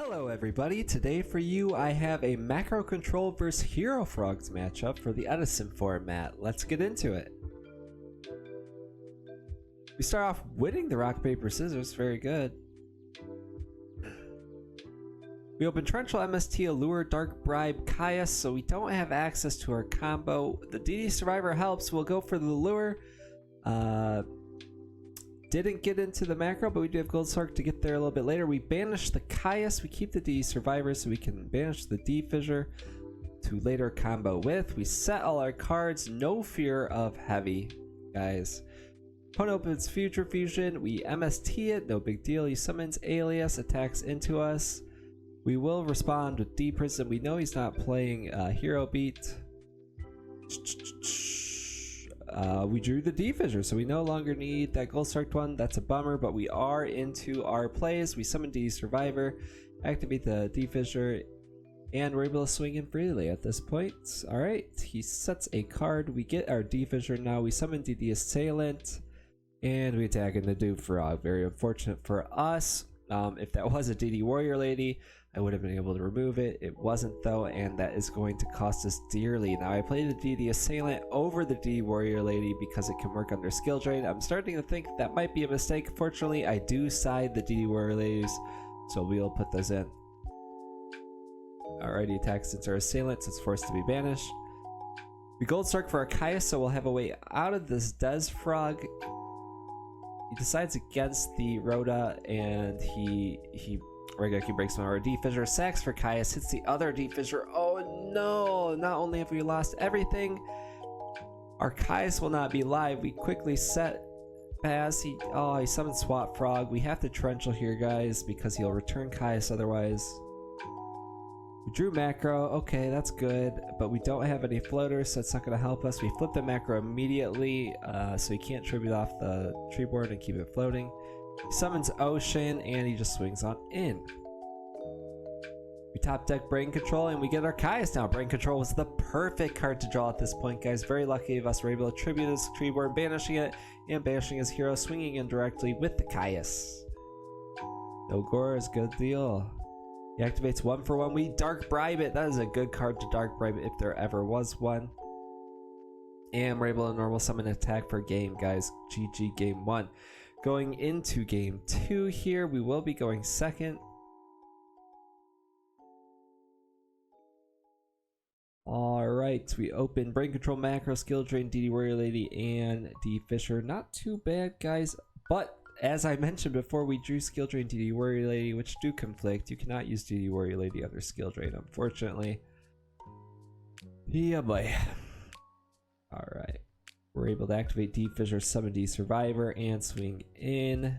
Hello everybody, today for you I have a macro control versus hero frogs matchup for the Edison format. Let's get into it. We start off winning the rock paper scissors, very good. We open Torrential MST, Allure, Dark Bribe, Caius, so we don't have access to our combo. The DD Survivor helps, we'll go for the Allure. Didn't get into the macro, but we do have Gold Sark to get there a little bit later. We banish the Caius, we keep the D Survivor so we can banish the D Fissure to later combo with. We set all our cards, no fear of heavy, guys. Opponent opens Future Fusion, we MST it, no big deal. He summons Alias, attacks into us. We will respond with D Prison. We know he's not playing Hero Beat. We drew the D Fissure, so we no longer need that Gold Sarked one. That's a bummer, but we are into our plays. We summon D Survivor, activate the D Fissure, and we're able to swing in freely at this point. Alright, he sets a card. We get our D Fissure now. We summon DD Assailant, and we attack in the Dupe Frog. Very unfortunate for us. If that was a DD Warrior Lady, I would have been able to remove it. It wasn't though, and that is going to cost us dearly. Now I played the DD Assailant over the DD Warrior Lady because it can work under skill drain. I'm starting to think that might be a mistake. Fortunately, I do side the DD Warrior Ladies, so we'll put those in. Alrighty, attacks since our Assailant, so it's forced to be banished. We Gold Sark for our Caius, so we'll have a way out of this Des Frog. He decides against the Rhoda, and he Regeki breaks one of our D Fissure, sacks for Caius, hits the other D Fissure. Oh no! Not only have we lost everything, our Caius will not be live. We quickly set pass. He summons Swap Frog. We have to Torrential here, guys, because he'll return Caius otherwise. We drew macro. Okay, that's good, but we don't have any floaters, so it's not going to help us. We flip the macro immediately, so he can't tribute off the tree board and keep it floating. He summons Ocean, and he just swings on in. We top deck Brain Control, and we get our Caius now. Brain Control was the perfect card to draw at this point, guys. Very lucky of us. We're able to tribute his tree board, banishing it, and banishing his hero, swinging in directly with the Caius. No gore is good deal. He activates 1 for 1. We Dark Bribe it. That is a good card to Dark Bribe if there ever was one. And we're able to normal summon an attack for game, guys. GG game 1. Going into game 2 here, we will be going second. Alright, we open Brain Control, Macro, Skill Drain, DD Warrior Lady, and D Fissure. Not too bad, guys, but as I mentioned before, we drew Skill Drain, DD Warrior Lady, which do conflict. You cannot use DD Warrior Lady under Skill Drain, unfortunately. Yeah, boy. Alright. We're able to activate D Fissure, summon D Survivor, and swing in.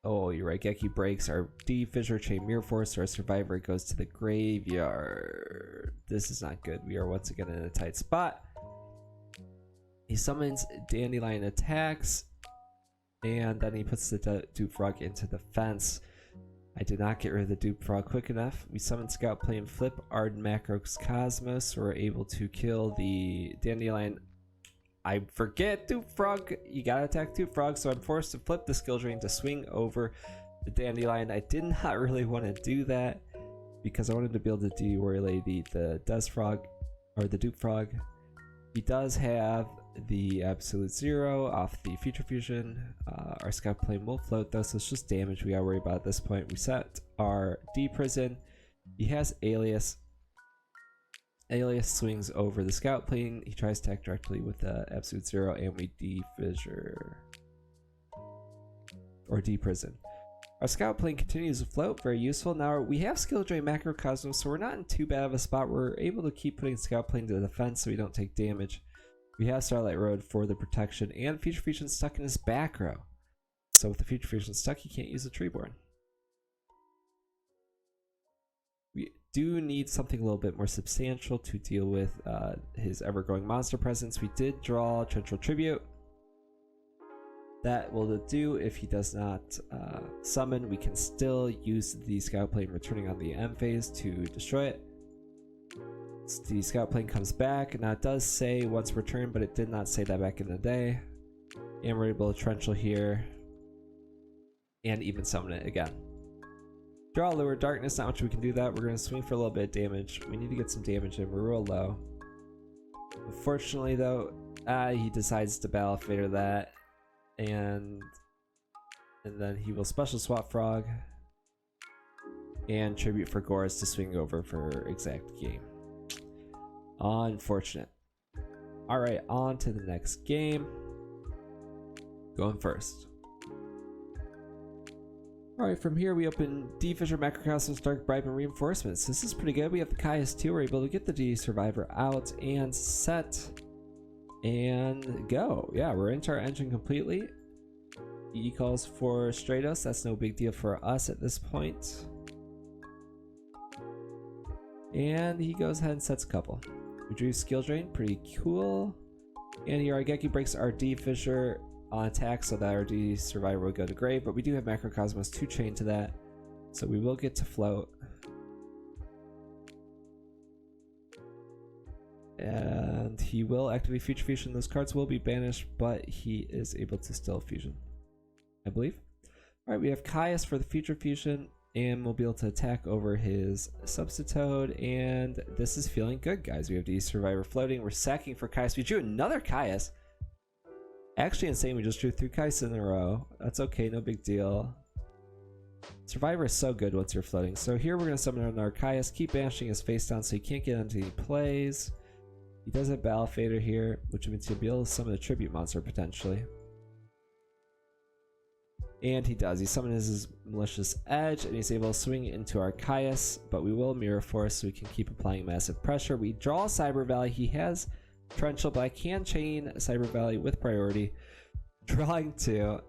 Oh, you're right. Geki breaks our D Fissure, Chain Mirror Force. Our Survivor goes to the graveyard. This is not good. We are once again in a tight spot. He summons Dandelion, attacks, and then he puts the Dupe Frog into the fence. I did not get rid of the Dupe Frog quick enough. We summon Scout Plane, flip Arden Macrox Cosmos. We're able to kill the Dandelion. I forget Dupe Frog. You gotta attack Dupe Frog, so I'm forced to flip the skill drain to swing over the Dandelion. I did not really want to do that because I wanted to be able to DD Warrior Lady the Des Frog, or the Dupe Frog. He does have the Absolute Zero off the Future Fusion. Our Scout Plane will float though, so it's just damage we gotta worry about at this point. We set our D Prison. He has Alias. Alias swings over the Scout Plane. He tries to attack directly with the Absolute Zero, and we D Fissure. Or D Prison. Our Scout Plane continues to float, very useful. Now we have Skill Drain Macrocosmos, so we're not in too bad of a spot. We're able to keep putting Scout Plane to the defense so we don't take damage. We have Starlight Road for the protection, and Future Fusion stuck in his back row. So with the Future Fusion stuck, he can't use the Treeborn. We do need something a little bit more substantial to deal with his ever-growing monster presence. We did draw Torrential Tribute. That will do. If he does not summon, we can still use the Scout Plane returning on the M phase to destroy it. The Scout Plane comes back. Now it does say once returned, but it did not say that back in the day. And we're able to Torrential here and even summon it again. Draw Lure Darkness, not much we can do that. We're going to swing for a little bit of damage. We need to get some damage in. We're real low. Unfortunately, though, he decides to Battle Fader that. And then he will Special Swap Frog. And Tribute for Gores to swing over for exact game. Unfortunate. Alright, on to the next game. Going first. Alright, from here we open D Fisher, Macrocosmos, Dark Bribe, and Reinforcements. This is pretty good. We have the Caius 2. We're able to get the D Survivor out and set and go. Yeah, we're into our engine completely. He calls for Stratos. That's no big deal for us at this point. And he goes ahead and sets a couple. We drew Skill Drain, pretty cool. And here Argeki breaks our D Fisher on attack so that our D Survivor will go to grave, but we do have Macrocosmos 2 chain to that, so we will get to float. And he will activate Future Fusion. Those cards will be banished, but he is able to still fusion, I believe. Alright, we have Caius for the Future Fusion, and we'll be able to attack over his Substitute, and this is feeling good, guys. We have D Survivor floating. We're sacking for Caius. We drew another Caius. Actually insane, we just drew 3 Caius in a row. That's okay, no big deal. Survivor is so good once you're floating. So here we're going to summon another Caius, keep banishing his face down so he can't get into any plays. He does have Battle Fader here, which means he'll be able to summon a Tribute monster potentially. And he does. He summons his Malicious Edge, and he's able to swing into our Caius, but we will Mirror Force so we can keep applying massive pressure. We draw Cyber Valley. He has Torrential, but I can chain Cyber Valley with priority. Drawing 2.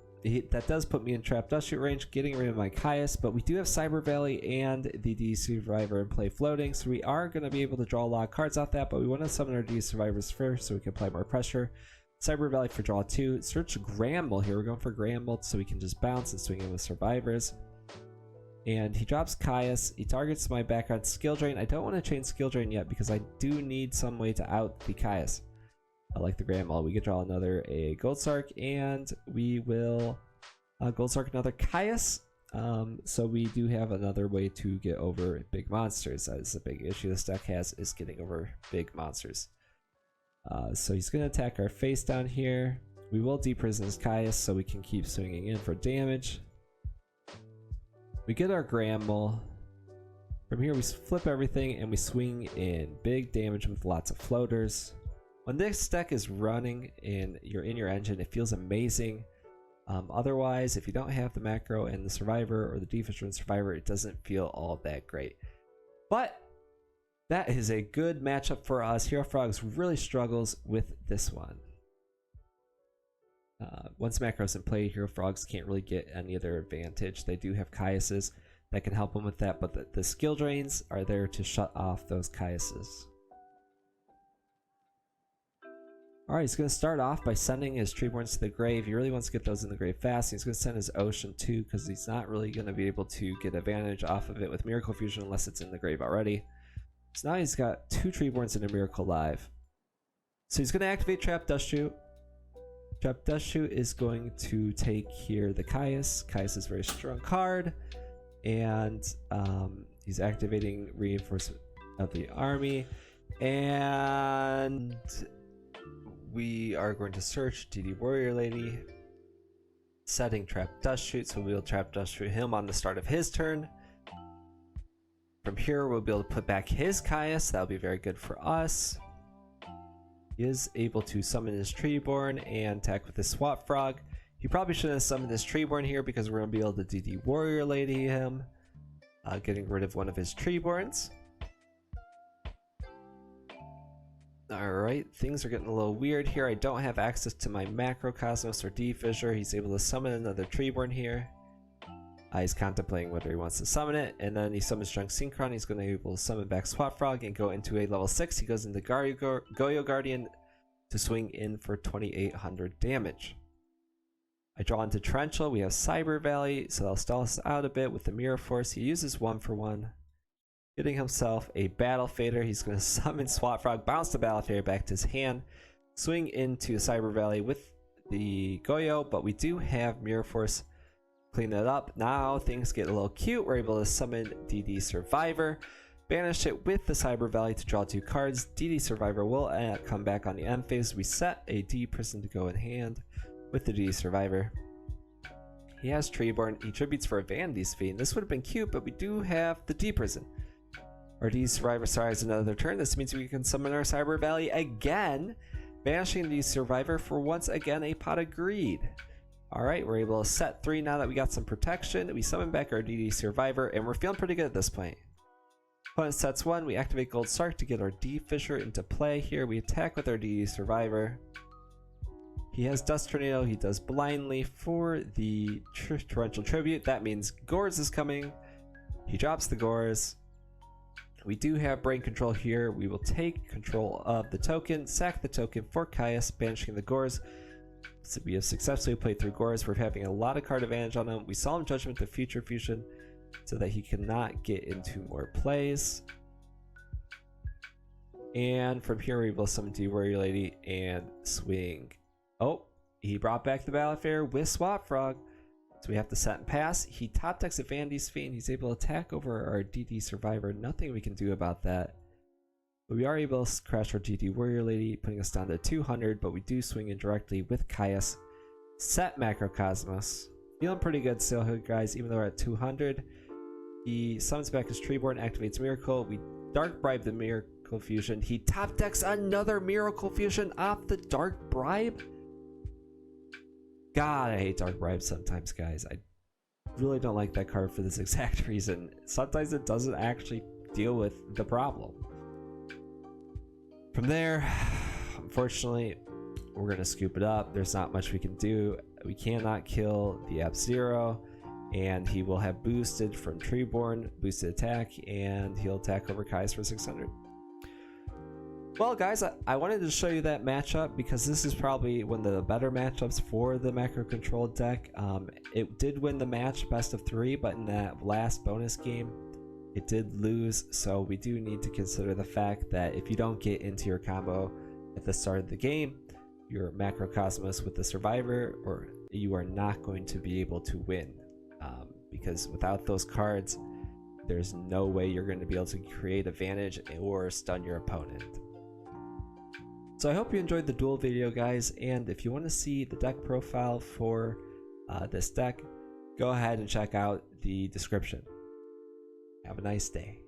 That does put me in Trap Dust Shoot range, getting rid of my Caius, but we do have Cyber Valley and the D Survivor in play floating, so we are going to be able to draw a lot of cards off that, but we want to summon our D Survivors first so we can apply more pressure. Cyber Valley for draw 2. Search Gramble here. We're going for Gramble so we can just bounce and swing in with Survivors. And he drops Caius. He targets my background Skill Drain. I don't want to chain Skill Drain yet because I do need some way to out the Caius. I like the Gramble. We could draw another Gold Sark, and we will Gold Sark another Caius. So we do have another way to get over big monsters. That is a big issue this deck has, is getting over big monsters. So he's going to attack our face down here. We will deprison his Caius so we can keep swinging in for damage. We get our Gramble. From here we flip everything and we swing in big damage with lots of floaters. When this deck is running and you're in your engine, it feels amazing. Otherwise, if you don't have the macro and the Survivor or the D Fisher and Survivor, it doesn't feel all that great. But that is a good matchup for us. Hero Frogs really struggles with this one. Once macro's in play, Hero Frogs can't really get any other advantage. They do have Caiuses that can help them with that, but the skill drains are there to shut off those Caiuses. Alright, he's going to start off by sending his Treeborns to the grave. He really wants to get those in the grave fast. He's going to send his Ocean too, because he's not really going to be able to get advantage off of it with Miracle Fusion unless it's in the grave already. So now he's got 2 Treeborns and a Miracle Live. So he's going to activate Trap Dust Shoot. Trap Dust Shoot is going to take here the Caius. Caius is a very strong card. And he's activating Reinforcement of the Army. And we are going to search DD Warrior Lady, setting Trap Dust Shoot, so we'll Trap Dust Shoot him on the start of his turn. From here, we'll be able to put back his Caius. That'll be very good for us. He is able to summon his Treeborn and attack with his Swap Frog. He probably shouldn't have summoned his Treeborn here because we're going to be able to DD Warrior Lady him, getting rid of one of his Treeborns. Alright, things are getting a little weird here. I don't have access to my Macrocosmos or D Fisher. He's able to summon another Treeborn here. He's contemplating whether he wants to summon it, and then he summons Drunk Synchron. He's going to be able to summon back Swap Frog and go into a level 6. He goes into Goyo Guardian to swing in for 2,800 damage. I draw into Torrential. We have Cyber Valley, so that'll stall us out a bit with the Mirror Force. He uses 1-for-1, getting himself a Battle Fader. He's going to summon Swap Frog, bounce the Battle Fader back to his hand, swing into Cyber Valley with the Goyo, but we do have Mirror Force Clean that up. Now things get a little cute. We're able to summon DD Survivor, banish it with the Cyber Valley to draw 2 cards. DD Survivor will come back on the end phase. We set a D Prison to go in hand with the DD Survivor. He has Treeborn. He tributes for a Vanity's Fiend. This would have been cute, but we do have the D Prison. Our DD Survivor survives another turn. This means we can summon our Cyber Valley again, banishing the Survivor for once again a Pot of Greed. Alright, we're able to set 3 now that we got some protection. We summon back our DD Survivor, and we're feeling pretty good at this point. Opponent sets 1, we activate Gold Sark to get our D Fisher into play here. We attack with our DD Survivor. He has Dust Tornado, he does blindly for the Torrential Tribute. That means Gores is coming. He drops the Gores. We do have Brain Control here. We will take control of the token, sack the token for Caius, banishing the Gores. So we have successfully played through Gores. We're having a lot of card advantage on him. We Solemn Judgment to Future Fusion so that he cannot get into more plays. And from here we will summon the Warrior Lady and swing. Oh, he brought back the Battlefair with Swap Frog. So we have to set and pass. He top decks a Vanity's Fiend. He's able to attack over our DD Survivor. Nothing we can do about that. But we are able to crash our DD Warrior Lady, putting us down to 200, but we do swing in directly with Caius. Set Macrocosmos. Feeling pretty good still here, guys, even though we're at 200. He summons back his Treeborn, activates Miracle. We Dark Bribe the Miracle Fusion. He top decks another Miracle Fusion off the Dark Bribe. God, I hate Dark Bribe sometimes, guys. I really don't like that card for this exact reason. Sometimes it doesn't actually deal with the problem. From there, unfortunately, we're going to scoop it up. There's not much we can do. We cannot kill the F-Zero, and he will have boosted from Treeborn, boosted attack, and he'll attack over Caius for 600. Well, guys, I wanted to show you that matchup because this is probably one of the better matchups for the macro control deck. It did win the match best of 3, but in that last bonus game, it did lose. So we do need to consider the fact that if you don't get into your combo at the start of the game, your Macrocosmos with the Survivor, or you are not going to be able to win because without those cards, there's no way you're going to be able to create advantage or stun your opponent. So I hope you enjoyed the duel video, guys, and if you want to see the deck profile for this deck, go ahead and check out the description. Have a nice day.